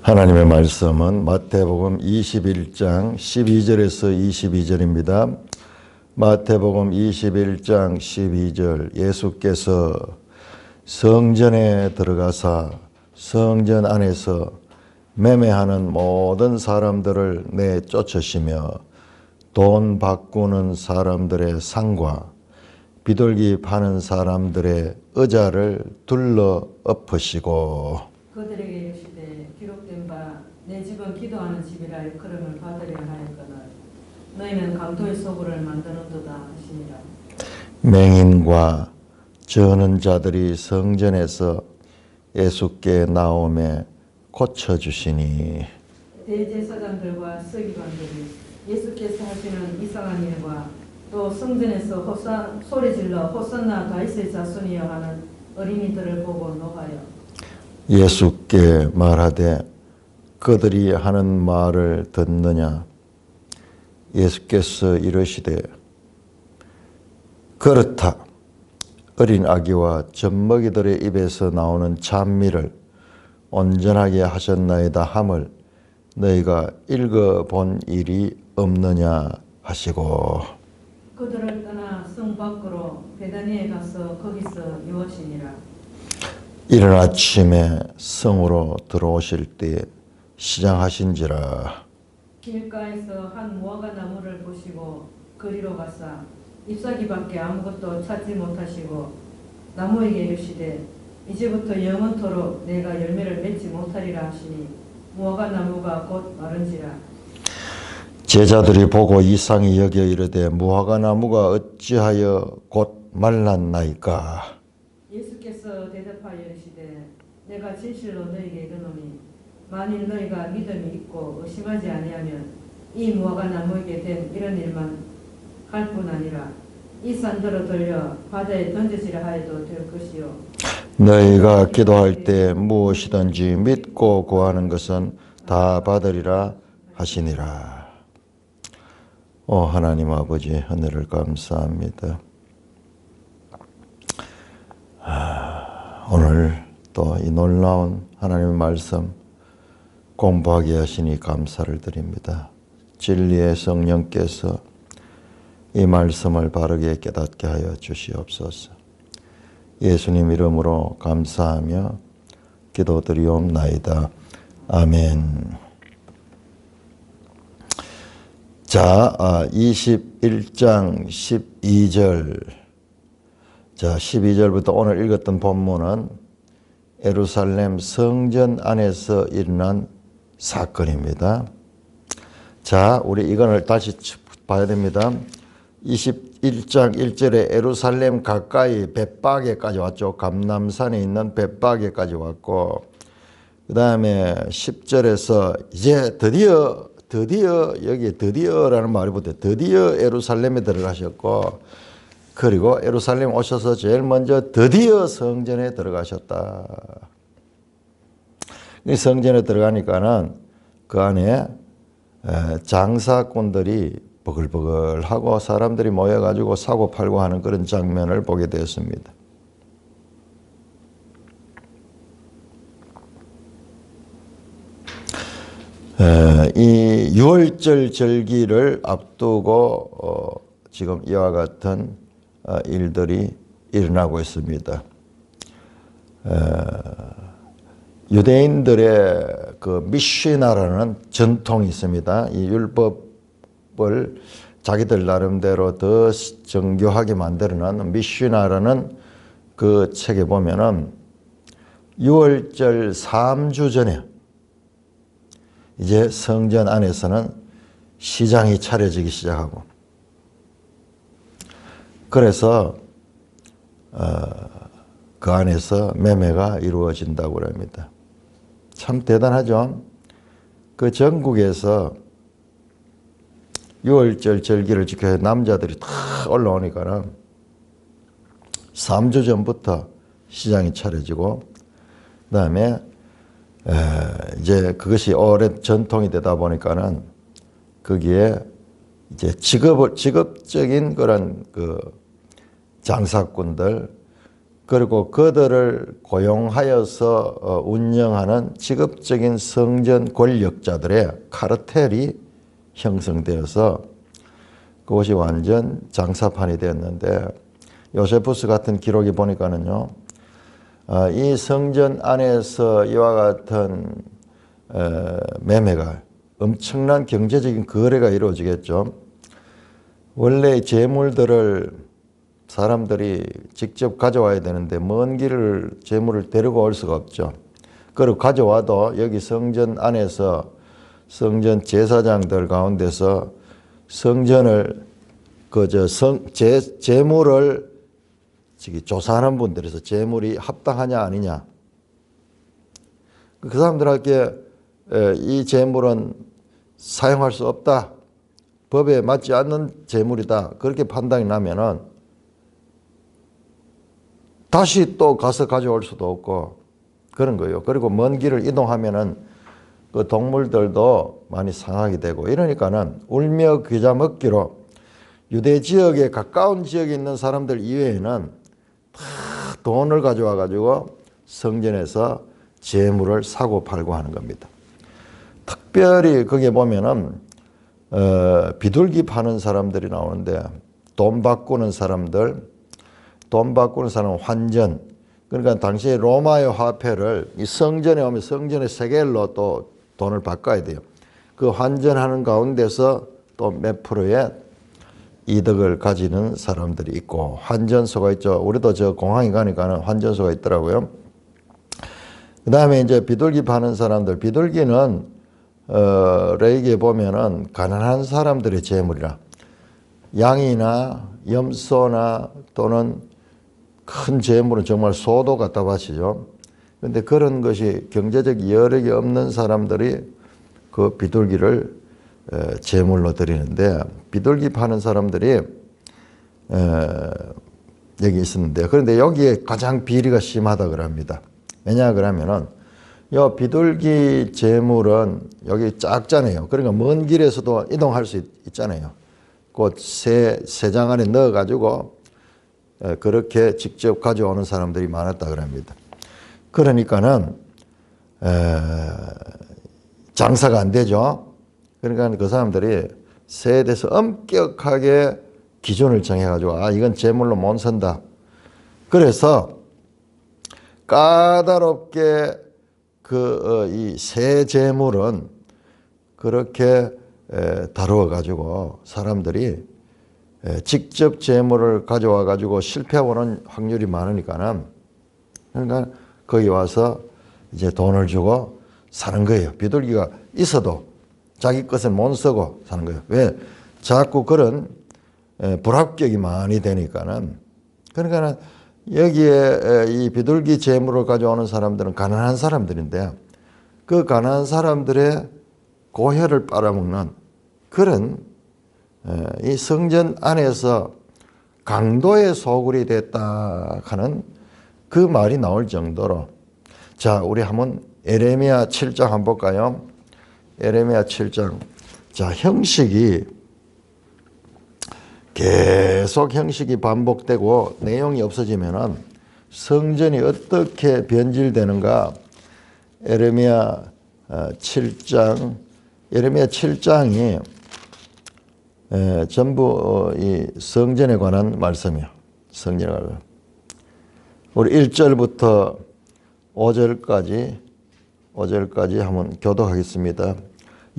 하나님의 말씀은 마태복음 21장 12절에서 22절입니다. 마태복음 21장 12절 예수께서 성전에 들어가사 성전 안에서 매매하는 모든 사람들을 내쫓으시며 돈 바꾸는 사람들의 상과 비둘기 파는 사람들의 의자를 둘러 엎으시고 그들에게 이르시되 기록된 바 내 집은 기도하는 집이라 일컬음을 받으려 하였거늘 너희는 강도의 소굴을 만드는도다 하시니라. 맹인과 저는 자들이 성전에서 예수께 나오매 고쳐주시니 대제사장들과 서기관들이 예수께서 하시는 이상한 일과 또 성전에서 소리질러 호산나 다윗의 자손이여 하는 어린이들을 보고 노하여 예수께 말하되 그들이 하는 말을 듣느냐. 예수께서 이르시되 그렇다. 어린 아기와 젖먹이들의 입에서 나오는 찬미를 온전하게 하셨나이다 함을 너희가 읽어본 일이 없느냐 하시고 그들을 떠나 성 밖으로 베다니에 가서 거기서 유하시니라. 이른 아침에 성으로 들어오실 때에 시장하신지라. 길가에서 한 무화과 나무를 보시고 그리로 가사 잎사귀밖에 아무것도 찾지 못하시고 나무에게 이르시되 이제부터 영원토록 내가 열매를 맺지 못하리라 하시니 무화과 나무가 곧 마른지라. 제자들이 보고 이상히 여겨 이르되 무화과 나무가 어찌하여 곧 말랐나이까. 예수께서 대답하여 이르시되 내가 진실로 너희에게 이르노니 만일 너희가 믿음이 있고 의심하지 아니하면 이 무화과 나무에게 된 이런 일만 할 뿐 아니라 이 산더러 돌려 바다에 던져지라 하여도 될 것이요. 너희가 기도할 때 무엇이든지 믿고 구하는 것은 다 받으리라 하시니라. 오 하나님 아버지 은혜를 감사합니다. 오늘 또 이 놀라운 하나님의 말씀 공부하게 하시니 감사를 드립니다. 진리의 성령께서 이 말씀을 바르게 깨닫게 하여 주시옵소서. 예수님 이름으로 감사하며 기도드리옵나이다. 아멘. 자, 21장 12절. 자, 12절부터 오늘 읽었던 본문은 예루살렘 성전 안에서 일어난 사건입니다. 자, 우리 이거를 다시 봐야 됩니다. 21장 1절에 예루살렘 가까이 벳바게까지 왔죠. 감람산에 있는 벳바게까지 왔고, 그 다음에 10절에서 이제 드디어 여기 드디어라는 말이 붙어요. 드디어 예루살렘에 들어가셨고, 그리고 예루살렘 오셔서 제일 먼저 드디어 성전에 들어가셨다. 이 성전에 들어가니까는 그 안에 장사꾼들이 버글버글하고 사람들이 모여가지고 사고 팔고 하는 그런 장면을 보게 되었습니다. 이 유월절 절기를 앞두고 지금 이와 같은 일들이 일어나고 있습니다. 유대인들의 그 미시나라는 전통이 있습니다. 이 율법을 자기들 나름대로 더 정교하게 만들어놓은 미시나라는 그 책에 보면은 6월절 3주 전에 이제 성전 안에서는 시장이 차려지기 시작하고, 그래서 그 안에서 매매가 이루어진다고 합니다. 참 대단하죠. 그 전국에서 6월절 절기를 지켜야 남자들이 다 올라오니까는 3주 전부터 시장이 차려지고, 그 다음에 이제 그것이 오랜 전통이 되다 보니까는 거기에 이제 직업적인 그런 그 장사꾼들, 그리고 그들을 고용하여서 운영하는 직업적인 성전 권력자들의 카르텔이 형성되어서 그것이 완전 장사판이 되었는데, 요세푸스 같은 기록이 보니까는요, 이 성전 안에서 이와 같은 매매가, 엄청난 경제적인 거래가 이루어지겠죠. 원래 재물들을 사람들이 직접 가져와야 되는데 먼 길을 재물을 데리고 올 수가 없죠. 그리고 가져와도 여기 성전 안에서 성전 제사장들 가운데서 성전을 재물을 조사하는 분들에서 재물이 합당하냐 아니냐, 그 사람들에게 이 재물은 사용할 수 없다, 법에 맞지 않는 재물이다, 그렇게 판단이 나면은 다시 또 가서 가져올 수도 없고 그런 거예요. 그리고 먼 길을 이동하면은 그 동물들도 많이 상하게 되고, 이러니까는 울며 겨자 먹기로 유대 지역에 가까운 지역에 있는 사람들 이외에는 다 돈을 가져와 가지고 성전에서 재물을 사고 팔고 하는 겁니다. 특별히 거기에 보면은 비둘기 파는 사람들이 나오는데, 돈 바꾸는 사람은 환전. 그러니까 당시에 로마의 화폐를 이 성전에 오면 성전의 세겔로 또 돈을 바꿔야 돼요. 그 환전하는 가운데서 또 몇 프로의 이득을 가지는 사람들이 있고, 환전소가 있죠. 우리도 저 공항에 가니까는 환전소가 있더라고요. 그 다음에 이제 비둘기 파는 사람들, 비둘기는 레이기에 보면은 가난한 사람들의 재물이라, 양이나 염소나 또는 큰 재물은 정말 소도 갖다 바치죠. 그런데 그런 것이 경제적 여력이 없는 사람들이 그 비둘기를 제물로 드리는데, 비둘기 파는 사람들이 여기 있었는데, 그런데 여기에 가장 비리가 심하다 그럽니다. 왜냐 그러면은 요 비둘기 제물은 여기 작잖아요. 그러니까 먼 길에서도 이동할 수 있잖아요. 그 새장 안에 넣어 가지고 그렇게 직접 가져오는 사람들이 많았다 그럽니다. 그러니까는 장사가 안 되죠. 그러니까 그 사람들이 새에 대해서 엄격하게 기준을 정해가지고, 이건 제물로 못 산다. 그래서 까다롭게 이 새 제물은 그렇게 다루어가지고 사람들이 직접 제물을 가져와가지고 실패하고는 확률이 많으니까는, 그러니까 거기 와서 이제 돈을 주고 사는 거예요. 비둘기가 있어도 자기 것을 못 쓰고 사는 거예요. 왜? 자꾸 그런 불합격이 많이 되니까는. 그러니까는 여기에 이 비둘기 재물을 가져오는 사람들은 가난한 사람들인데, 그 가난한 사람들의 고혈을 빨아먹는 그런 이 성전 안에서 강도의 소굴이 됐다 하는 그 말이 나올 정도로. 자, 우리 한번 에레미야 7장 한번 볼까요? 에레미야 7장. 자, 계속 형식이 반복되고 내용이 없어지면은 성전이 어떻게 변질되는가. 에레미야 7장이 전부 이 성전에 관한 말씀이에요. 성전에 관한. 우리 1절부터 5절까지 한번 교독하겠습니다.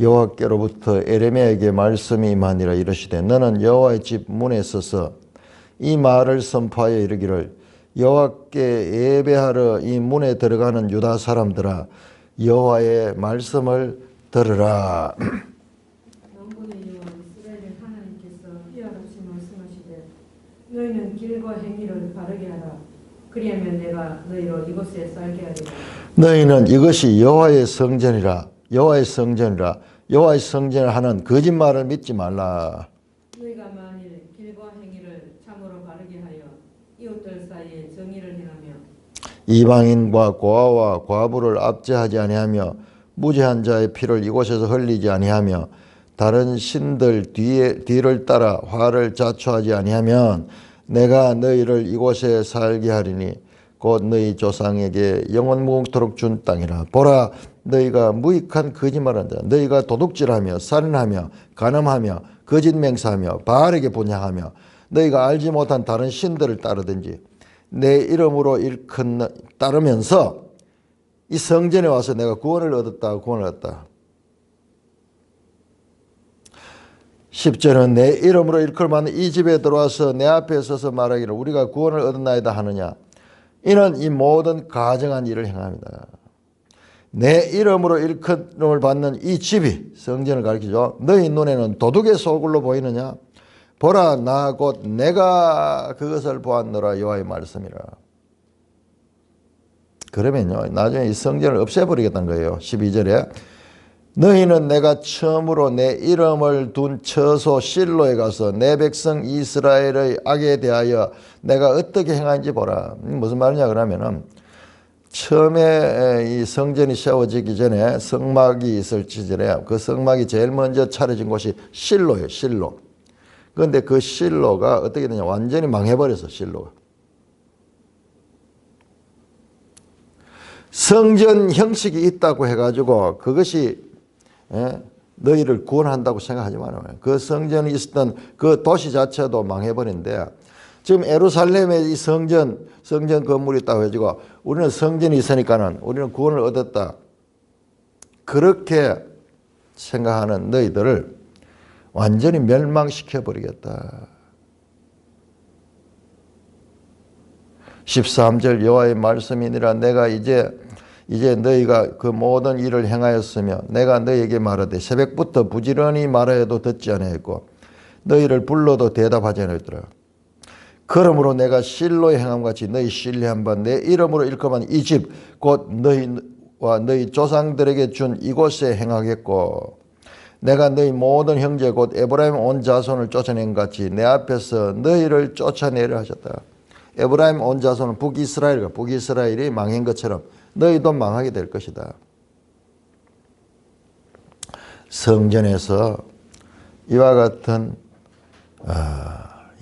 여호와께로부터 에레미야에게 말씀이 임하니라. 이르시되 너는 여호와의 집 문에 서서 이 말을 선포하여 이르기를, 여호와께 예배하러 이 문에 들어가는 유다 사람들아, 여호와의 말씀을 들으라. 만군의 여호와 이스라엘의 하나님께서 이와 같이 말씀하시되 너희는 길과 행위를 바르게 하라. 그리하면 내가 너희로 이곳에 살게 하리라. 너희는 이것이 여호와의 성전이라. 여호와의 성전을 하는 거짓말을 믿지 말라. 너희가 만일 길과 행위를 참으로 바르게 하여 이웃들 사이에 정의를 행하며 이방인과 고아와 과부를 압제하지 아니하며 무죄한 자의 피를 이곳에서 흘리지 아니하며 다른 신들 뒤를 따라 화를 자초하지 아니하면 내가 너희를 이곳에 살게 하리니 곧 너희 조상에게 영원 무궁토록 준 땅이라. 보라, 너희가 무익한 거짓말한 자, 너희가 도둑질하며 살인하며 간음하며 거짓 맹세하며 바알에게 분향하며 너희가 알지 못한 다른 신들을 따르든지 내 이름으로 따르면서 이 성전에 와서 내가 구원을 얻었다. 10절은 내 이름으로 일컬만은 이 집에 들어와서 내 앞에 서서 말하기를 우리가 구원을 얻었나이다 하느냐. 이는 이 모든 가정한 일을 행합니다. 내 이름으로 일컬음을 받는 이 집이, 성전을 가리키죠. 너희 눈에는 도둑의 소굴로 보이느냐. 보라, 나 곧 내가 그것을 보았노라. 여호와의 말씀이라. 그러면요, 나중에 이 성전을 없애버리겠다는 거예요. 12절에 너희는 내가 처음으로 내 이름을 둔 처소 실로에 가서 내 백성 이스라엘의 악에 대하여 내가 어떻게 행하는지 보라. 무슨 말이냐 그러면은 처음에 이 성전이 세워지기 전에 성막이 있을 시절에 그 성막이 제일 먼저 차려진 곳이 실로예요. 실로. 그런데 그 실로가 어떻게 되냐, 완전히 망해버렸어. 실로가. 성전 형식이 있다고 해가지고 그것이 너희를 구원한다고 생각하지 말아요. 그 성전이 있었던 그 도시 자체도 망해버린데 지금 예루살렘에 이 성전 건물이 있다고 해가지고 우리는 성전이 있으니까는 우리는 구원을 얻었다. 그렇게 생각하는 너희들을 완전히 멸망시켜버리겠다. 13절 여호와의 말씀이니라. 내가 이제 너희가 그 모든 일을 행하였으며 내가 너희에게 말하되 새벽부터 부지런히 말하여도 듣지 아니하였고 너희를 불러도 대답하지 아니하였더라. 그러므로 내가 실로에 행함 같이 너희 신뢰한 바 내 이름으로 일컬만 이 집 곧 너희와 너희 조상들에게 준 이곳에 행하겠고 내가 너희 모든 형제 곧 에브라임 온 자손을 쫓아낸 같이 내 앞에서 너희를 쫓아내려 하셨다. 에브라임 온 자손은 북이스라엘이 망한 것처럼 너희도 망하게 될 것이다. 성전에서 이와 같은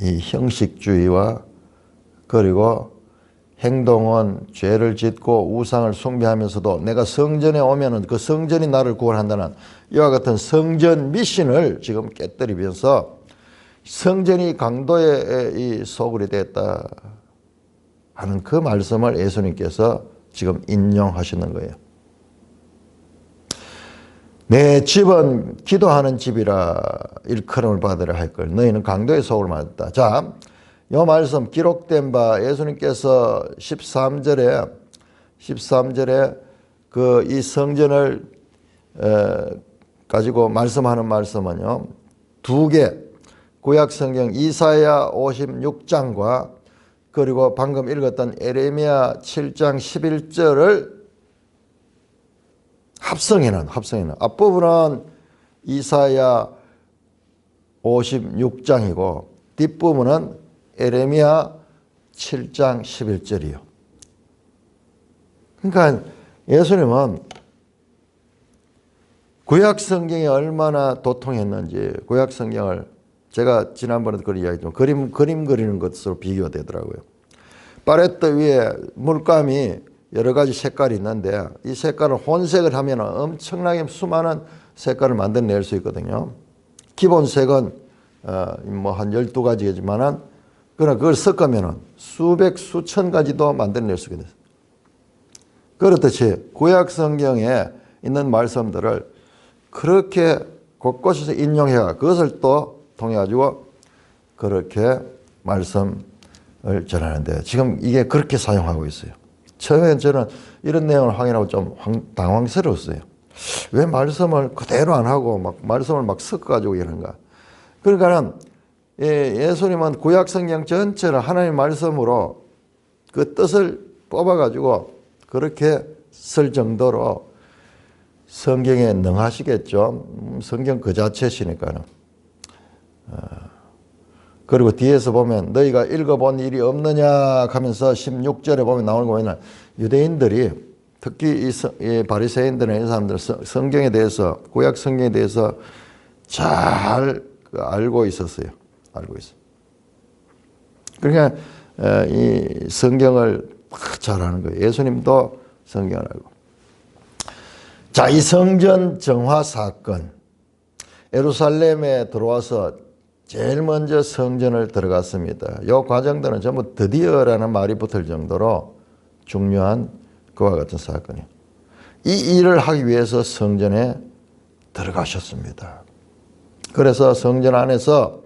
이 형식주의와 그리고 행동은 죄를 짓고 우상을 숭배하면서도 내가 성전에 오면은 그 성전이 나를 구원한다는 이와 같은 성전 미신을 지금 깨뜨리면서 성전이 강도의 이 소굴이 됐다 하는 그 말씀을 예수님께서 지금 인용하시는 거예요. 내 집은 기도하는 집이라 일컬음을 받으려 할 걸. 너희는 강도의 소굴을 맞았다. 자, 이 말씀 기록된 바 예수님께서 13절에 그 이 성전을 가지고 말씀하는 말씀은요, 두 개, 구약 성경 이사야 56장과 그리고 방금 읽었던 에레미야 7장 11절을 합성해놓은 앞부분은 이사야 56장이고 뒷부분은 에레미야 7장 11절이요. 그러니까 예수님은 구약 성경이 얼마나 도통했는지 구약 성경을 제가 지난번에도 그런 이야기했지만 그림 그리는 것으로 비교되더라고요. 팔레트 위에 물감이 여러 가지 색깔이 있는데 이 색깔을 혼색을 하면 엄청나게 수많은 색깔을 만들어낼 수 있거든요. 기본 색은 뭐 한 12가지겠지만은 그러나 그걸 섞으면 수백 수천 가지도 만들어낼 수가 있어요. 그렇듯이 구약 성경에 있는 말씀들을 그렇게 곳곳에서 인용해가 그것을 또 통해 가지고 그렇게 말씀을 전하는데 지금 이게 그렇게 사용하고 있어요. 처음에 저는 이런 내용을 확인하고 좀 당황스러웠어요. 왜 말씀을 그대로 안 하고 막 말씀을 막 섞어가지고 이러는가. 그러니까는 예수님은 구약 성경 전체를 하나님의 말씀으로 그 뜻을 뽑아가지고 그렇게 쓸 정도로 성경에 능하시겠죠. 성경 그 자체시니까는. 그리고 뒤에서 보면 너희가 읽어본 일이 없느냐 하면서 16절에 보면 나오는 거 보면 유대인들이 특히 이 바리새인들은 이런 사람들은 성경에 대해서 구약 성경에 대해서 잘 알고 있었어요. 알고 있어요. 그러니까 이 성경을 잘하는 거예요. 예수님도 성경을 알고. 자, 이 성전 정화 사건. 예루살렘에 들어와서 제일 먼저 성전을 들어갔습니다. 이 과정들은 전부 드디어라는 말이 붙을 정도로 중요한 그와 같은 사건이에요. 이 일을 하기 위해서 성전에 들어가셨습니다. 그래서 성전 안에서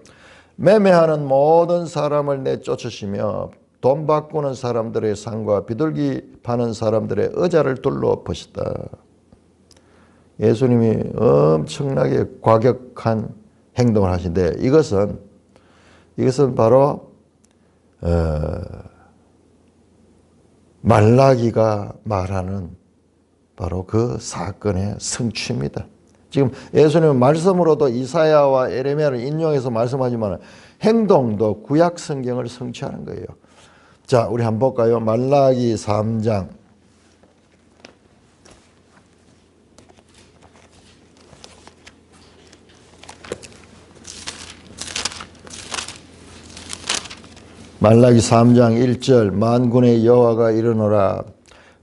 매매하는 모든 사람을 내쫓으시며 돈 바꾸는 사람들의 상과 비둘기 파는 사람들의 의자를 둘러 엎으시다. 예수님이 엄청나게 과격한 행동을 하신데 이것은 바로 말라기가 말하는 바로 그 사건의 성취입니다. 지금 예수님은 말씀으로도 이사야와 에레미야를 인용해서 말씀하지만 행동도 구약 성경을 성취하는 거예요. 자, 우리 한번 볼까요? 말라기 3장. 말라기 3장 1절 만군의 여호와가 이르노라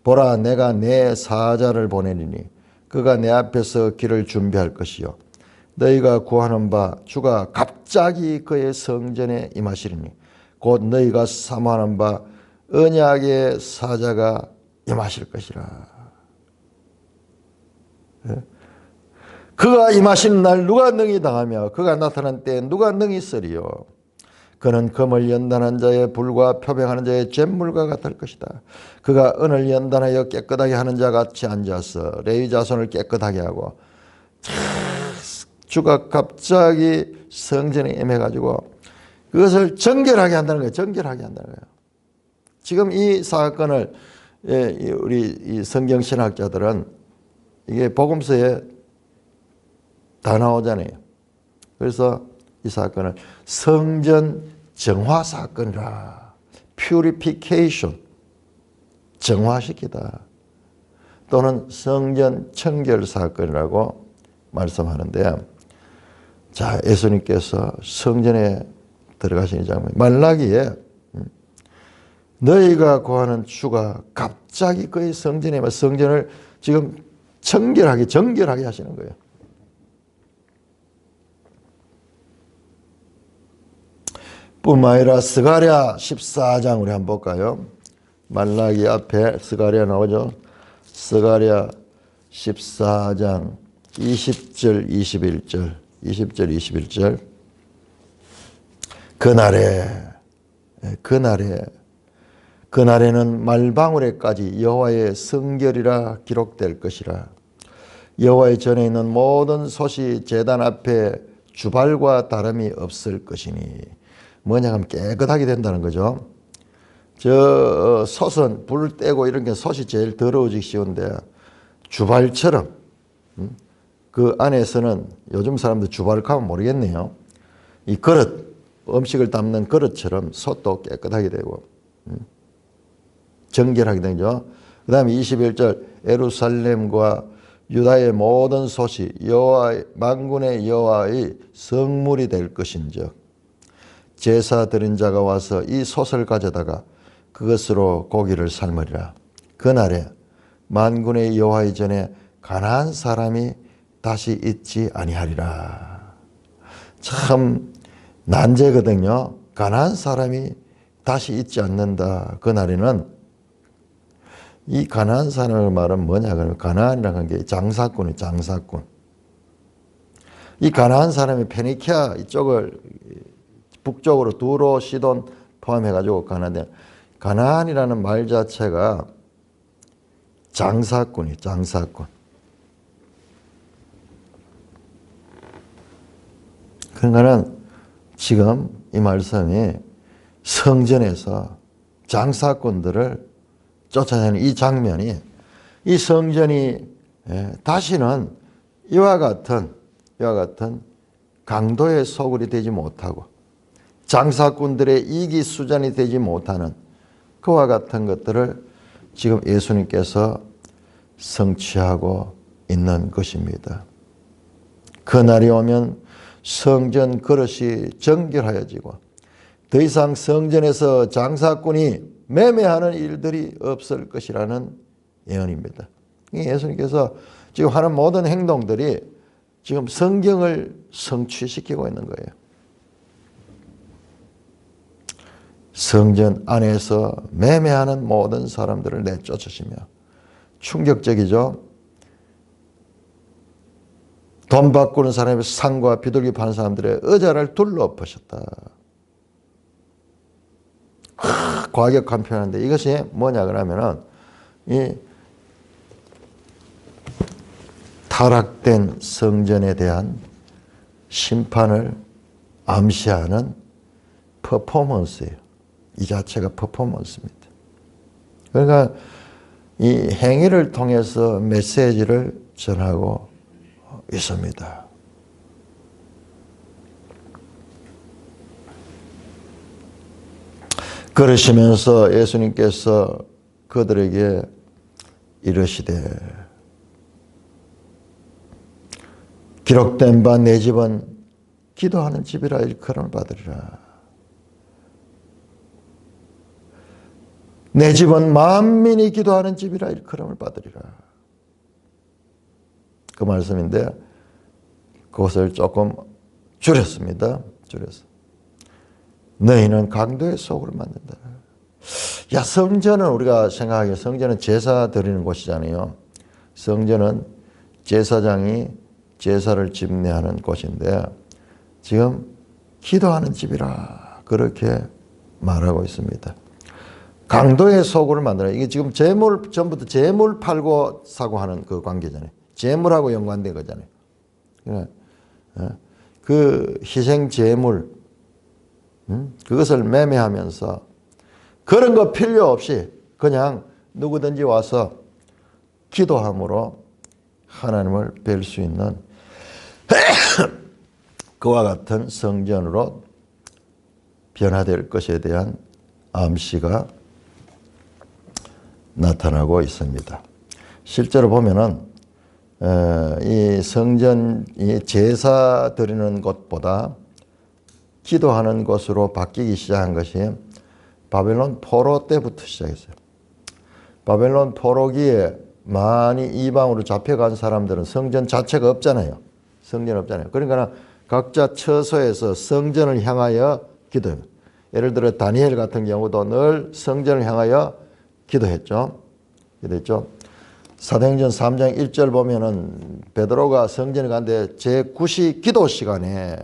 보라 내가 내 사자를 보내리니 그가 내 앞에서 길을 준비할 것이요 너희가 구하는 바 주가 갑자기 그의 성전에 임하시리니 곧 너희가 사모하는 바 언약의 사자가 임하실 것이라. 그가 임하시는 날 누가 능히 당하며 그가 나타난 때에 누가 능히 쓰리요. 그는 금을 연단한 자의 불과 표백하는 자의 잿물과 같을 것이다. 그가 은을 연단하여 깨끗하게 하는 자 같이 앉아서 레위 자손을 깨끗하게 하고 주가 갑자기 성전에 임해가지고 그것을 정결하게 한다는 거예요. 정결하게 한다는 거예요. 지금 이 사건을 우리 이 성경신학자들은 이게 복음서에 다 나오잖아요. 그래서 이 사건을 성전 정화 사건이라, purification, 정화시키다, 또는 성전 청결 사건이라고 말씀하는데, 자, 예수님께서 성전에 들어가신 장면, 말라기에 너희가 구하는 주가 갑자기 그의 성전에 성전을 지금 정결하게 하시는 거예요. 뿐만 아니라 스가랴 14장 우리 한번 볼까요? 말라기 앞에 스가랴 나오죠? 스가랴 14장 20절 21절 그날에는 말방울에까지 여호와의 성결이라 기록될 것이라. 여호와의 전에 있는 모든 솥이 제단 앞에 주발과 다름이 없을 것이니, 뭐냐 하면 깨끗하게 된다는 거죠. 저 솥은 불을 떼고 이런 게 솥이 제일 더러워지기 쉬운데, 주발처럼 그 안에서는, 요즘 사람들 주발을 하면 모르겠네요, 이 그릇, 음식을 담는 그릇처럼 솥도 깨끗하게 되고 정결하게 되죠. 그 다음에 21절 예루살렘과 유다의 모든 솥이 여호와의 만군의 여호와의 성물이 될 것인즉 제사 드린 자가 와서 이 솥을 가져다가 그것으로 고기를 삶으리라. 그날에 만군의 여호와의 전에 가난한 사람이 다시 있지 아니하리라. 참 난제거든요. 가난한 사람이 다시 있지 않는다. 그날에는 이 가난한 사람의 말은 뭐냐 그러면, 가나안이라는 게 장사꾼이에요. 장사꾼. 이 가난한 사람이 페니키아 이쪽을 북쪽으로 두로, 시돈 포함해가지고 가는데, 가나안이라는 말 자체가 장사꾼이에요. 장사꾼. 그러니까는 지금 이 말씀이 성전에서 장사꾼들을 쫓아내는 이 장면이, 이 성전이 다시는 이와 같은 강도의 소굴이 되지 못하고 장사꾼들의 이기수잔이 되지 못하는 그와 같은 것들을 지금 예수님께서 성취하고 있는 것입니다. 그날이 오면 성전 그릇이 정결하여지고 더 이상 성전에서 장사꾼이 매매하는 일들이 없을 것이라는 예언입니다. 예수님께서 지금 하는 모든 행동들이 지금 성경을 성취시키고 있는 거예요. 성전 안에서 매매하는 모든 사람들을 내쫓으시며, 충격적이죠. 돈 바꾸는 사람의 상과 비둘기 파는 사람들의 의자를 둘러엎으셨다. 과격한 표현인데 이것이 뭐냐 그러면은 이 타락된 성전에 대한 심판을 암시하는 퍼포먼스예요. 이 자체가 퍼포먼스입니다. 그러니까 이 행위를 통해서 메시지를 전하고 있습니다. 그러시면서 예수님께서 그들에게 이르시되 기록된 바 내 집은 기도하는 집이라 일컬음을 받으리라. 내 집은 만민이 기도하는 집이라 일컬음을 받으리라. 그 말씀인데 그것을 조금 줄였습니다. 줄여서. 너희는 강도의 속을 만든다. 야, 성전은 우리가 생각하기에 성전은 제사 드리는 곳이잖아요. 성전은 제사장이 제사를 집례하는 곳인데 지금 기도하는 집이라 그렇게 말하고 있습니다. 강도의 속을 만들어. 이게 지금 재물, 전부터 재물 팔고 사고 하는 그 관계잖아요. 재물하고 연관된 거잖아요. 그 희생 재물, 그것을 매매하면서 그런 거 필요 없이 그냥 누구든지 와서 기도함으로 하나님을 뵐 수 있는 그와 같은 성전으로 변화될 것에 대한 암시가 나타나고 있습니다. 실제로 보면은 이 성전이 제사 드리는 것보다 기도하는 곳으로 바뀌기 시작한 것이 바벨론 포로 때부터 시작했어요. 바벨론 포로기에 많이 이방으로 잡혀간 사람들은 성전 자체가 없잖아요. 성전 없잖아요. 그러니까 각자 처소에서 성전을 향하여 기도해요. 예를 들어 다니엘 같은 경우도 늘 성전을 향하여 기도했죠. 기도했죠. 사도행전 3장 1절 보면은 베드로가 성전에 갔는데 제9시 기도 시간에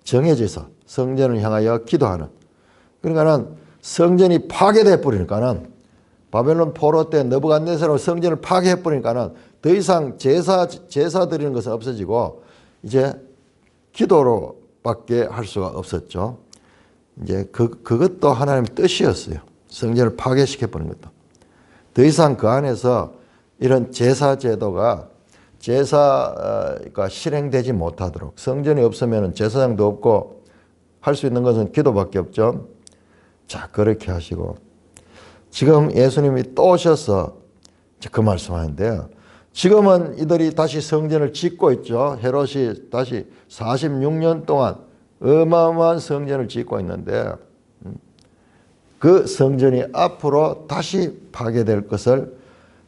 정해져서 성전을 향하여 기도하는. 그러니까는 성전이 파괴돼 버리니까는 바벨론 포로 때 느부갓네살로 성전을 파괴해 버리니까는 더 이상 제사 드리는 것은 없어지고 이제 기도로밖에 할 수가 없었죠. 이제 그것도 하나님의 뜻이었어요. 성전을 파괴시켜 버린 것도. 더 이상 그 안에서 이런 제사 제도가 제사가 실행되지 못하도록, 성전이 없으면 제사장도 없고 할 수 있는 것은 기도밖에 없죠. 자, 그렇게 하시고 지금 예수님이 또 오셔서 그 말씀하는데요. 지금은 이들이 다시 성전을 짓고 있죠. 헤롯이 다시 46년 동안 어마어마한 성전을 짓고 있는데 그 성전이 앞으로 다시 파괴될 것을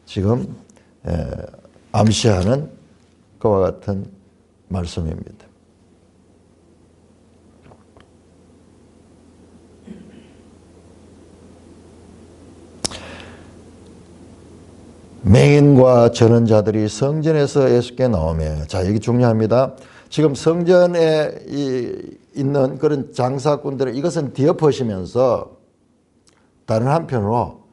지금 암시하는 그와 같은 말씀입니다. 맹인과 전언자들이 성전에서 예수께 나오며, 자, 여기 중요합니다. 지금 성전에 있는 그런 장사꾼들은 이것은 뒤엎으시면서 다른 한편으로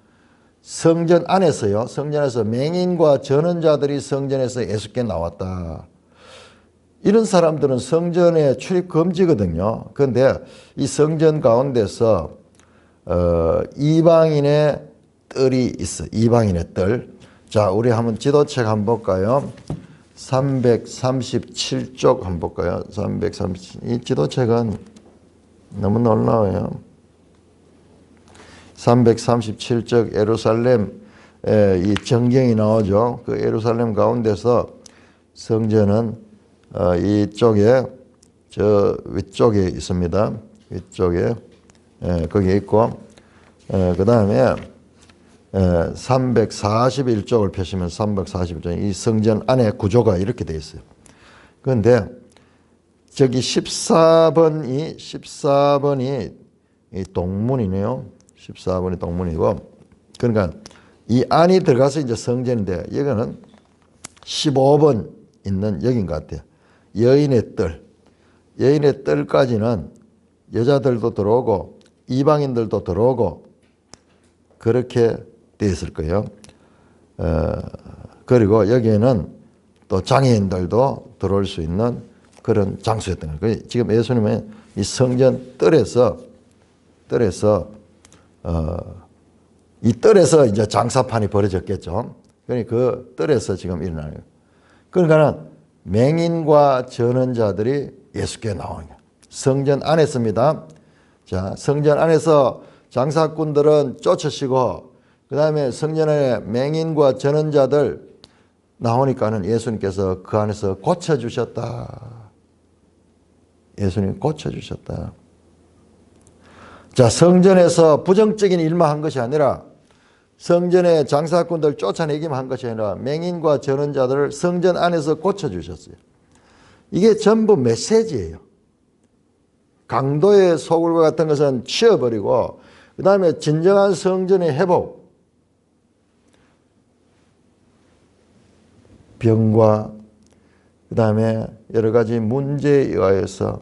성전 안에서요, 성전에서 맹인과 전언자들이 성전에서 예수께 나왔다. 이런 사람들은 성전에 출입 금지거든요. 그런데 이 성전 가운데서 이방인의 뜰이 있어. 이방인의 뜰. 자, 우리 한번 지도책 한번 볼까요? 337쪽 한번 볼까요? 337. 이 지도책은 너무 놀라워요. 337쪽 예루살렘 이 전경이 나오죠. 그 예루살렘 가운데서 성전은 이쪽에 저 위쪽에 있습니다. 위쪽에 거기에 있고 그 다음에 341쪽을 펴시면 341쪽 이 성전 안에 구조가 이렇게 되어 있어요. 그런데 저기 14번이 이 동문이네요. 14번이 동문이고, 그러니까 이 안이 들어가서 이제 성전인데, 여기는 15번 있는 여긴 것 같아요. 여인의 뜰. 여인의 뜰까지는 여자들도 들어오고 이방인들도 들어오고 그렇게 되어 있을 거예요. 그리고 여기에는 또 장애인들도 들어올 수 있는 그런 장소였던 거예요. 지금 예수님은 이 성전 뜰에서 이 뜰에서 이제 장사판이 벌어졌겠죠. 그러니까 그 뜰에서 지금 일어나는 거예요. 그러니까는 맹인과 전원자들이 예수께 나오는 거예요. 성전 안에서입니다. 자, 성전 안에서 장사꾼들은 쫓으시고, 그 다음에 성전 안에 맹인과 전원자들 나오니까는 예수님께서 그 안에서 고쳐주셨다. 예수님 고쳐주셨다. 자, 성전에서 부정적인 일만 한 것이 아니라 성전의 장사꾼들 쫓아내기만 한 것이 아니라 맹인과 전원자들을 성전 안에서 고쳐주셨어요. 이게 전부 메시지예요. 강도의 소굴과 같은 것은 치워버리고, 그 다음에 진정한 성전의 회복, 병과 그 다음에 여러 가지 문제에 의하여서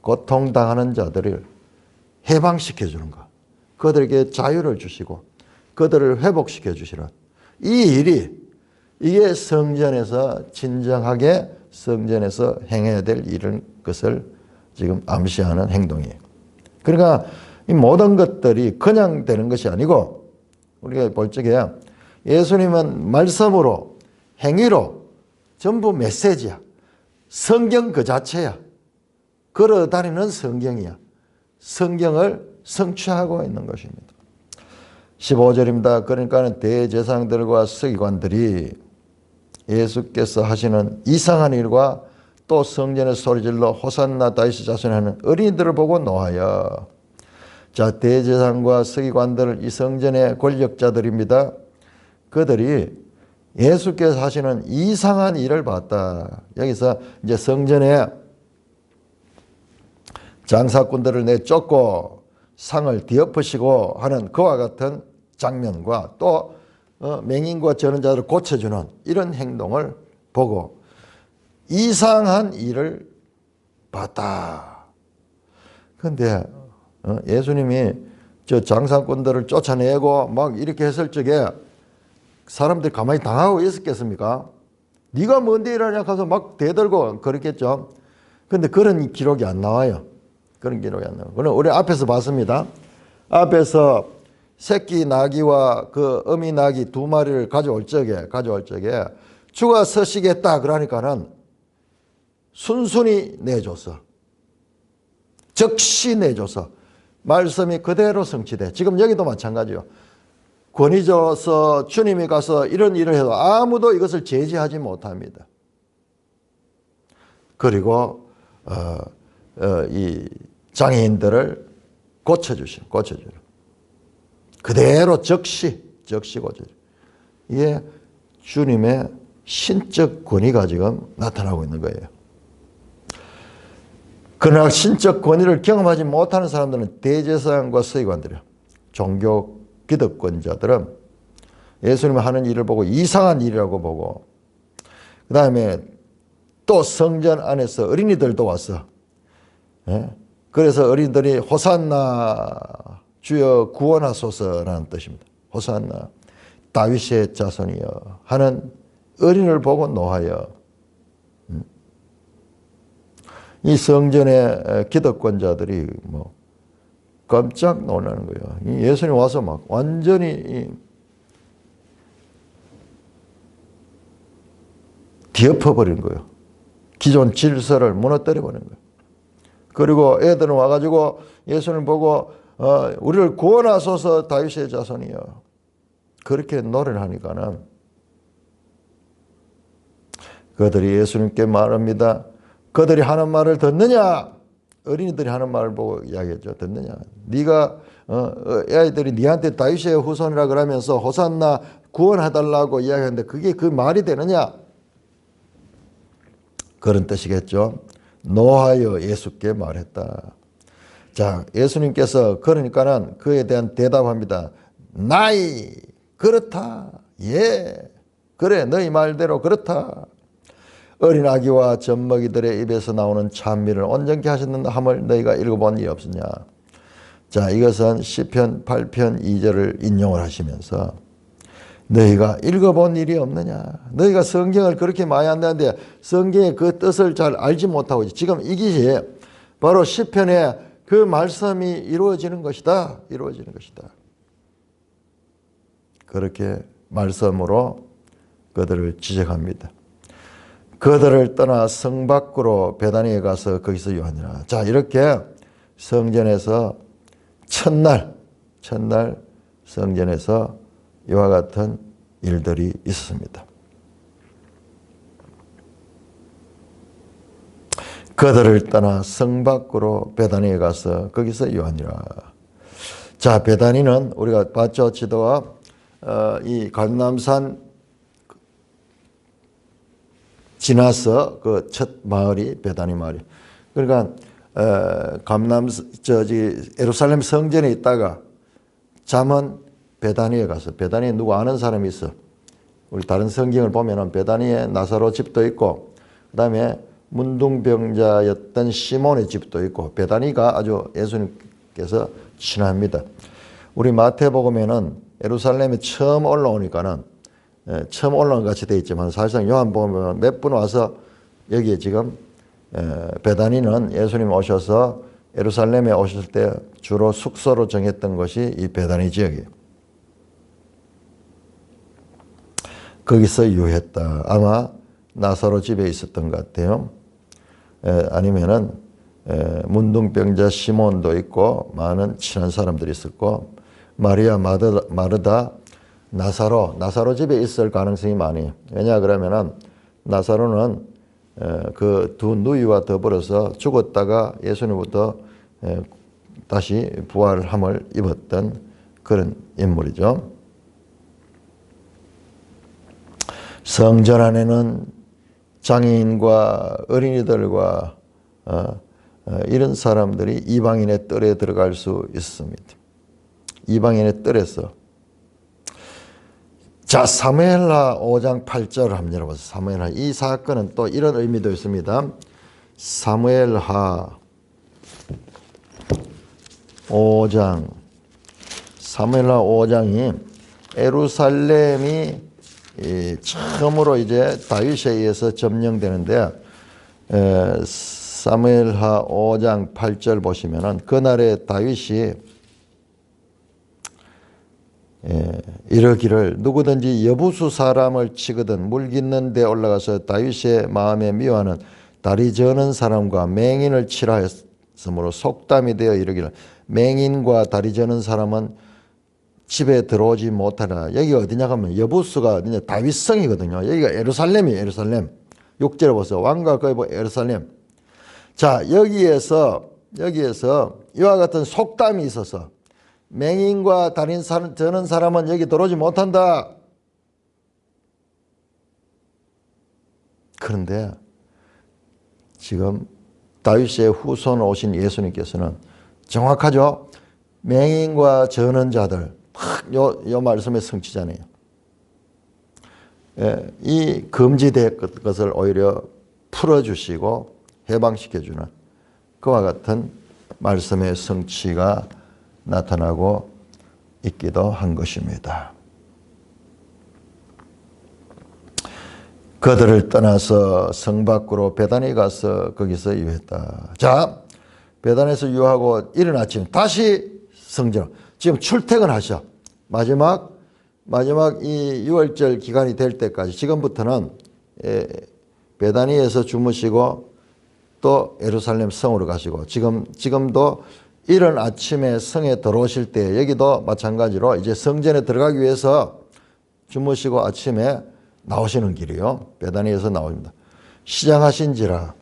고통당하는 자들을 해방시켜 주는 것, 그들에게 자유를 주시고 그들을 회복시켜 주시는 이 일이, 이게 성전에서 진정하게 성전에서 행해야 될 일인 것을 지금 암시하는 행동이에요. 그러니까 이 모든 것들이 그냥 되는 것이 아니고, 우리가 볼 적에 예수님은 말씀으로 행위로 전부 메시지야. 성경 그 자체야. 걸어다니는 성경이야. 성경을 성취하고 있는 것입니다. 15절입니다. 그러니까 대제사장들과 서기관들이 예수께서 하시는 이상한 일과 또 성전에 소리질러 호산나 다윗의 자손에 하는 어린이들을 보고 노하여. 자, 대제사장과 서기관들, 이 성전의 권력자들입니다. 그들이 예수께서 하시는 이상한 일을 봤다. 여기서 이제 성전에 장사꾼들을 내쫓고 상을 뒤엎으시고 하는 그와 같은 장면과 또 맹인과 전원자들을 고쳐주는 이런 행동을 보고 이상한 일을 봤다. 그런데 예수님이 저 장사꾼들을 쫓아내고 막 이렇게 했을 적에 사람들이 가만히 당하고 있었겠습니까? 네가 뭔데 이러냐 하면서 막 대들고 그랬겠죠. 그런데 그런 기록이 안 나와요. 그런 기록이 안 나와요. 그럼 우리 앞에서 봤습니다. 앞에서 새끼 나귀와 그 어미 나귀 두 마리를 가져올 적에 주가 서시겠다 그러니까는 순순히 내줘서, 즉시 내줘서 말씀이 그대로 성취돼. 지금 여기도 마찬가지요. 권위 줘서 주님이 가서 이런 일을 해도 아무도 이것을 제지하지 못합니다. 그리고 이 장애인들을 고쳐주시는 그대로 즉시 고쳐주시는, 이게 주님의 신적 권위가 지금 나타나고 있는 거예요. 그러나 신적 권위를 경험하지 못하는 사람들은 대제사장과 서기관들이요, 종교 기득권자들은 예수님이 하는 일을 보고 이상한 일이라고 보고, 그 다음에 또 성전 안에서 어린이들도 왔어. 그래서 어린이들이 호산나 주여 구원하소서라는 뜻입니다. 호산나 다윗의 자손이여 하는 어린이를 보고 노하여. 이 성전의 기득권자들이 뭐 깜짝 놀라는 거예요. 예수님 와서 막 완전히 뒤엎어버린 거예요. 기존 질서를 무너뜨려버린 거예요. 그리고 애들은 와가지고 예수님 보고 우리를 구원하소서 다윗의 자손이여, 그렇게 노래를 하니까는 그들이 예수님께 말합니다. 그들이 하는 말을 듣느냐? 어린이들이 하는 말을 보고 이야기했죠. 듣느냐? 네가 애들이 네한테 다윗의 후손이라 그러면서 호산나 구원해달라고 이야기하는데 그게 그 말이 되느냐? 그런 뜻이겠죠. 노하여 예수께 말했다. 자, 예수님께서 그러니까는 그에 대한 대답합니다. 나이 그렇다. 예, 그래 너희 말대로 그렇다. 어린 아기와 젖먹이들의 입에서 나오는 찬미를 온전케 하셨는가 함을 너희가 읽어본 일 없느냐. 자, 이것은 시편 8편 2절을 인용을 하시면서 너희가 읽어본 일이 없느냐. 너희가 성경을 그렇게 많이 한다는데 성경의 그 뜻을 잘 알지 못하고 있지. 지금 이것이 바로 시편에 그 말씀이 이루어지는 것이다. 이루어지는 것이다. 그렇게 말씀으로 그들을 지적합니다. 그들을 떠나 성 밖으로 베다니에 가서 거기서 유하니라. 자, 이렇게 성전에서 첫날 성전에서 이와 같은 일들이 있었습니다. 그들을 떠나 성 밖으로 베다니에 가서 거기서 유하니라. 자, 베다니는 우리가 봤죠. 지도와 이 감람산 지나서 그 첫 마을이 베다니 마을이. 그러니까 예루살렘 성전에 있다가 잠은 베다니에 가서, 베다니에 누구 아는 사람이 있어. 우리 다른 성경을 보면은 베다니에 나사로 집도 있고, 그 다음에 문둥병자였던 시몬의 집도 있고, 베다니가 아주 예수님께서 친합니다. 우리 마태복음에는 예루살렘에 처음 올라오니까는 처음 올라온 것 같이 되어 있지만 사실상 요한복음은 몇 분 와서 여기에 지금 베다니는 예수님 오셔서 예루살렘에 오셨을 때 주로 숙소로 정했던 것이 이 베다니 지역이에요. 거기서 유했다. 아마 나사로 집에 있었던 것 같아요. 아니면은 문둥병자 시몬도 있고 많은 친한 사람들이 있었고 마리아 마르다 나사로 집에 있을 가능성이 많이. 왜냐 그러면은 나사로는 그 두 누이와 더불어서 죽었다가 예수님부터 다시 부활함을 입었던 그런 인물이죠. 성전 안에는 장애인과 어린이들과 이런 사람들이 이방인의 뜰에 들어갈 수 있습니다. 이방인의 뜰에서. 자, 사무엘하 5장 8절을 한번 열어보세요. 사무엘하. 이 사건은 또 이런 의미도 있습니다. 사무엘하 5장이 예루살렘이 처음으로 이제 다윗에 의해서 점령되는데 사무엘하 5장 8절 보시면은 그날에 다윗이 이러기를 누구든지 여부수 사람을 치거든 물 깃는 데 올라가서 다윗의 마음에 미워하는 다리 저는 사람과 맹인을 치라 했으므로 속담이 되어 이르기를 맹인과 다리 저는 사람은 집에 들어오지 못하라. 여기가 어디냐 하면 여부수가 어디냐 다윗성이거든요. 여기가 예루살렘이에요. 예루살렘. 6절에 보세요. 왕과 그의 예루살렘. 자, 여기에서 이와 같은 속담이 있어서 맹인과 다리 저는 사람은 여기 들어오지 못한다. 그런데 지금 다윗의 후손 오신 예수님께서는 정확하죠. 맹인과 저는 자들 요 말씀의 성취자네요. 이 금지된 것을 오히려 풀어주시고 해방시켜주는 그와 같은 말씀의 성취가 나타나고 있기도 한 것입니다. 그들을 떠나서 성 밖으로 베다니 가서 거기서 유했다. 자, 베다니에서 유하고 이른 아침 다시 성전. 지금 출퇴근하셔. 마지막 이 6월절 기간이 될 때까지 지금부터는 베다니에서 주무시고 또 예루살렘 성으로 가시고 지금도 이른 아침에 성에 들어오실 때 여기도 마찬가지로 이제 성전에 들어가기 위해서 주무시고 아침에 나오시는 길이요. 베다니에서 나옵니다. 시장하신지라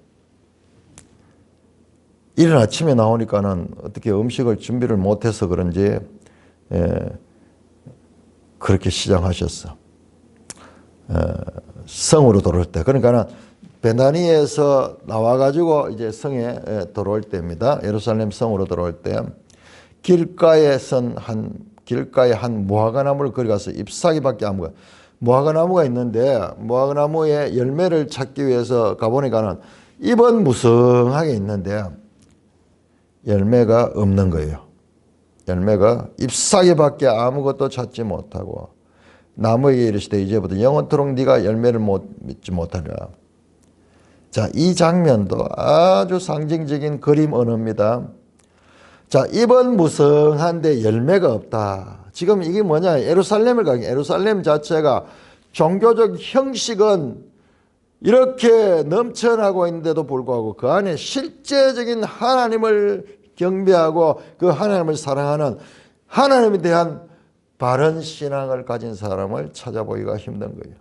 이른 아침에 나오니까는 어떻게 음식을 준비를 못해서 그런지 그렇게 시작하셨어. 성으로 들어올 때. 그러니까는 베다니에서 나와가지고 이제 성에 들어올 때입니다. 예루살렘 성으로 들어올 때 길가에 한 무화과 나무를 거기 가서 잎사귀밖에 아무가 무화과 나무가 있는데 무화과 나무에 열매를 찾기 위해서 가보니까는 잎은 무성하게 있는데 열매가 없는 거예요. 열매가 잎사귀밖에 아무것도 찾지 못하고 나무에게 이르시되 이제부터 영원토록 네가 열매를 맺지 못하리라. 자, 이 장면도 아주 상징적인 그림 언어입니다. 자, 잎은 무성한데 열매가 없다. 지금 이게 뭐냐? 예루살렘 자체가 종교적 형식은 이렇게 넘쳐나고 있는데도 불구하고 그 안에 실제적인 하나님을 경배하고 그 하나님을 사랑하는 하나님에 대한 바른 신앙을 가진 사람을 찾아보기가 힘든 거예요.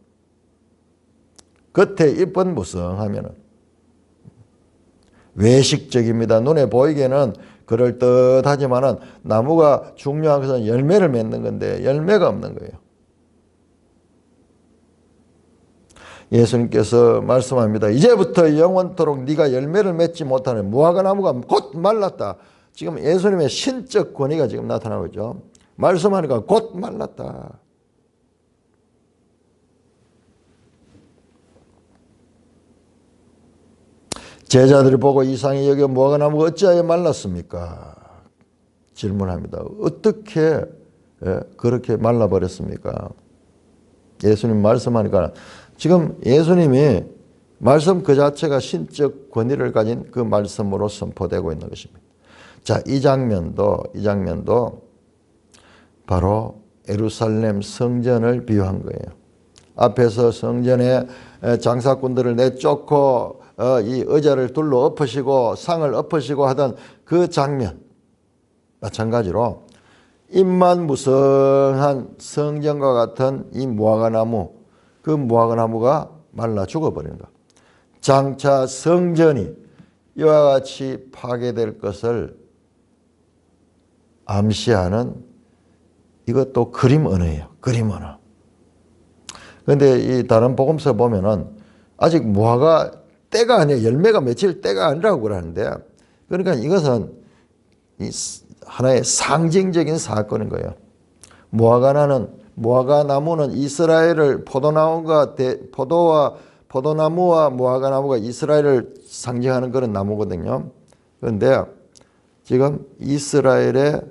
겉에 잎은 무성하면은 외식적입니다. 눈에 보이기에는 그럴듯하지만은 나무가 중요한 것은 열매를 맺는 건데 열매가 없는 거예요. 예수님께서 말씀합니다. 이제부터 영원토록 네가 열매를 맺지 못하는 무화과 나무가 곧 말랐다. 지금 예수님의 신적 권위가 지금 나타나고 있죠. 말씀하니까 곧 말랐다. 제자들이 보고 이상히 여겨 무화과 나무가 어찌하여 말랐습니까? 질문합니다. 어떻게 그렇게 말라버렸습니까? 예수님 말씀하니까 지금 예수님이 말씀 그 자체가 신적 권위를 가진 그 말씀으로 선포되고 있는 것입니다. 자, 이 장면도 바로 예루살렘 성전을 비유한 거예요. 앞에서 성전에 장사꾼들을 내쫓고 이 의자를 둘러 엎으시고 상을 엎으시고 하던 그 장면 마찬가지로 잎만 무성한 성전과 같은 이 무화과 나무, 그 무화과 나무가 말라 죽어버리는 것. 장차 성전이 이와 같이 파괴될 것을 암시하는 이것도 그림 언어예요. 그림 언어. 그런데 이 다른 복음서 보면은 아직 무화과 때가 아니에요. 열매가 맺힐 때가 아니라고 그러는데, 그러니까 이것은 하나의 상징적인 사건인 거예요. 무화과 나무는 이스라엘을 포도나무와 무화과 나무가 이스라엘을 상징하는 그런 나무거든요. 그런데 지금 이스라엘의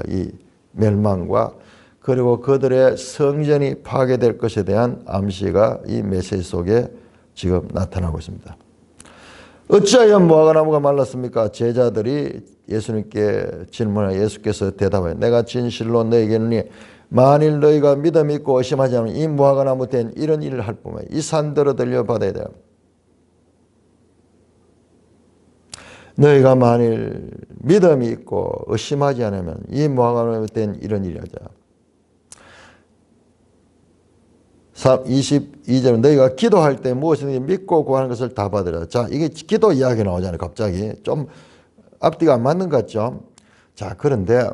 이 멸망과 그리고 그들의 성전이 파괴될 것에 대한 암시가 이 메시지 속에 지금 나타나고 있습니다. 어찌하여 무화과 나무가 말랐습니까? 제자들이 예수님께 질문하여 예수께서 대답하여 내가 진실로 너에게 이르노니 만일 너희가 믿음이 있고 의심하지 않으면 이 무화과 나무 된 이런 일을 할 뿐만 이 산더러 들려받아야 돼요. 너희가 만일 믿음이 있고 의심하지 않으면 이 무화과 나무 된 이런 일을 하자. 22절은 너희가 기도할 때 무엇이든지 믿고 구하는 것을 다 받으라. 자, 이게 기도 이야기 나오잖아요. 갑자기 좀 앞뒤가 안 맞는 것 같죠. 자, 그런데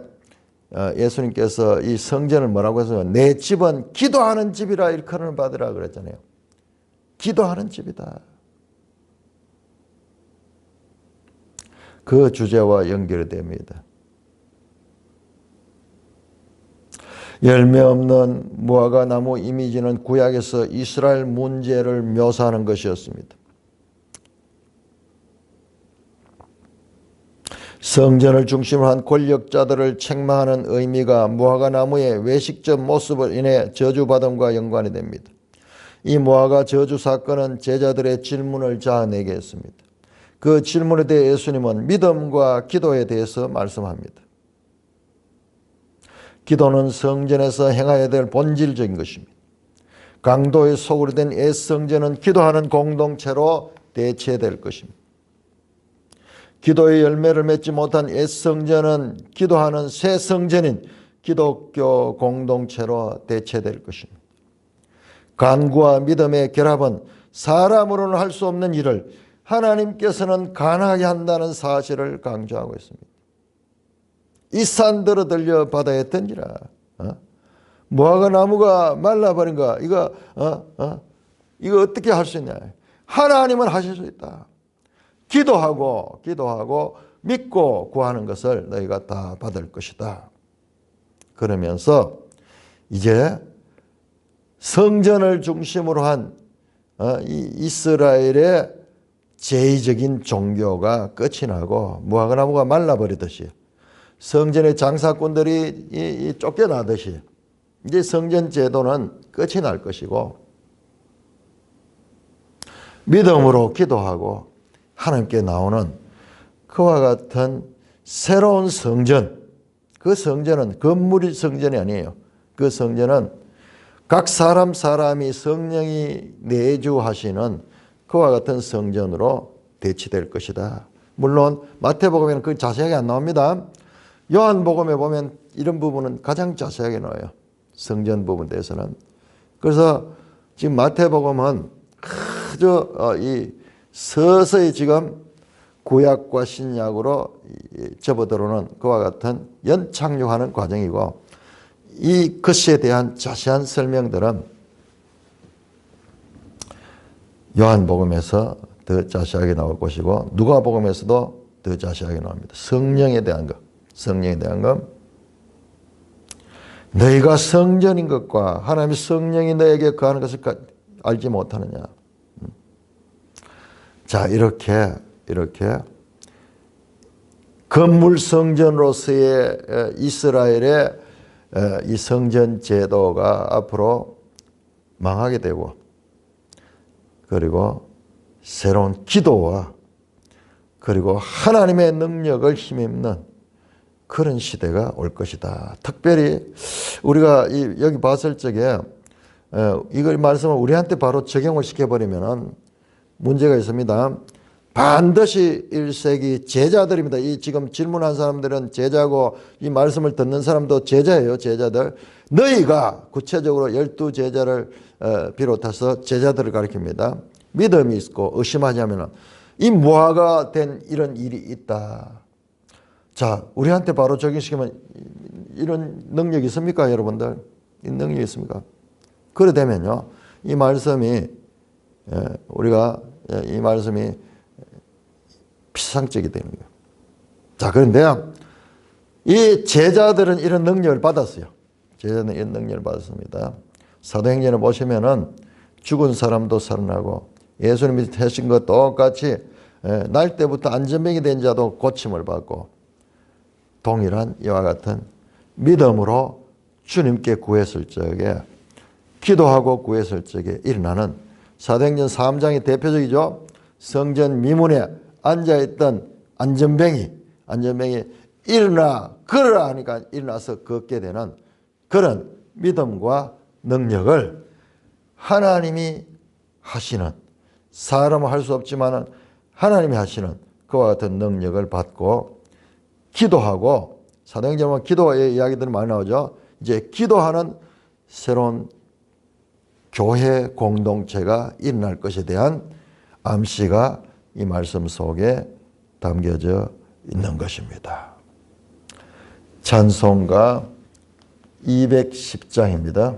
예수님께서 이 성전을 뭐라고 해서 내 집은 기도하는 집이라 일컬음을 받으라 그랬잖아요. 기도하는 집이다. 그 주제와 연결이 됩니다. 열매 없는 무화과 나무 이미지는 구약에서 이스라엘 문제를 묘사하는 것이었습니다. 성전을 중심으로 한 권력자들을 책망하는 의미가 무화과 나무의 외식적 모습을 인해 저주받음과 연관이 됩니다. 이 무화과 저주 사건은 제자들의 질문을 자아내게 했습니다. 그 질문에 대해 예수님은 믿음과 기도에 대해서 말씀합니다. 기도는 성전에서 행해야 될 본질적인 것입니다. 강도의 속으로 된 옛성전은 기도하는 공동체로 대체될 것입니다. 기도의 열매를 맺지 못한 옛성전은 기도하는 새 성전인 기독교 공동체로 대체될 것입니다. 간구와 믿음의 결합은 사람으로는 할 수 없는 일을 하나님께서는 가능하게 한다는 사실을 강조하고 있습니다. 이 산들어 들려 바다에 던지라. 무화과 나무가 말라버린가? 이거 어떻게 할 수 있냐? 하나님은 하실 수 있다. 기도하고 믿고 구하는 것을 너희가 다 받을 것이다. 그러면서 이제 성전을 중심으로 한 이 이스라엘의 제의적인 종교가 끝이 나고 무화과 나무가 말라버리듯이 성전의 장사꾼들이 쫓겨나듯이 이제 성전 제도는 끝이 날 것이고 믿음으로 기도하고 하나님께 나오는 그와 같은 새로운 성전, 그 성전은 건물이 성전이 아니에요. 그 성전은 각 사람이 성령이 내주하시는 그와 같은 성전으로 대치될 것이다. 물론 마태복음에는 그 자세하게 안 나옵니다. 요한복음에 보면 이런 부분은 가장 자세하게 나와요. 성전 부분에 대해서는. 그래서 지금 마태복음은 그저 서서히 지금 구약과 신약으로 접어들어오는 그와 같은 연착륙하는 과정이고 이 것에 대한 자세한 설명들은 요한복음에서 더 자세하게 나올 것이고 누가복음에서도 더 자세하게 나옵니다. 성령에 대한 것. 너희가 성전인 것과 하나님의 성령이 너에게 거하는 것을 알지 못하느냐. 자, 이렇게 건물 성전으로서의 이스라엘의 이 성전 제도가 앞으로 망하게 되고 그리고 새로운 기도와 그리고 하나님의 능력을 힘입는 그런 시대가 올 것이다. 특별히 우리가 여기 봤을 적에 이걸 말씀을 우리한테 바로 적용을 시켜버리면 문제가 있습니다. 반드시 1세기 제자들입니다. 이 지금 질문한 사람들은 제자고 이 말씀을 듣는 사람도 제자예요. 제자들. 너희가 구체적으로 12제자를 비롯해서 제자들을 가리킵니다. 믿음이 있고 의심하지 않으면 이 무화가 된 이런 일이 있다. 자, 우리한테 바로 적용시키면 이런 능력이 있습니까, 여러분들? 이 능력이 있습니까? 그래 되면요, 이 말씀이 우리가 이 말씀이 피상적이 되는 거예요. 자, 그런데 이 제자들은 이런 능력을 받았어요. 제자들은 이런 능력을 받았습니다. 사도행전을 보시면은 죽은 사람도 살아나고 예수님이 하신 것 똑같이 날 때부터 안전병이 된 자도 고침을 받고 동일한 이와 같은 믿음으로 주님께 구했을 적에 기도하고 구했을 적에 일어나는 사도행전 3장이 대표적이죠. 성전 미문에 앉아있던 안전병이 일어나 걸으라 하니까 일어나서 걷게 되는 그런 믿음과 능력을 하나님이 하시는, 사람은 할 수 없지만 하나님이 하시는 그와 같은 능력을 받고 기도하고, 사도행전 보면 기도의 이야기들이 많이 나오죠. 이제 기도하는 새로운 교회 공동체가 일어날 것에 대한 암시가 이 말씀 속에 담겨져 있는 것입니다. 찬송가 210장입니다.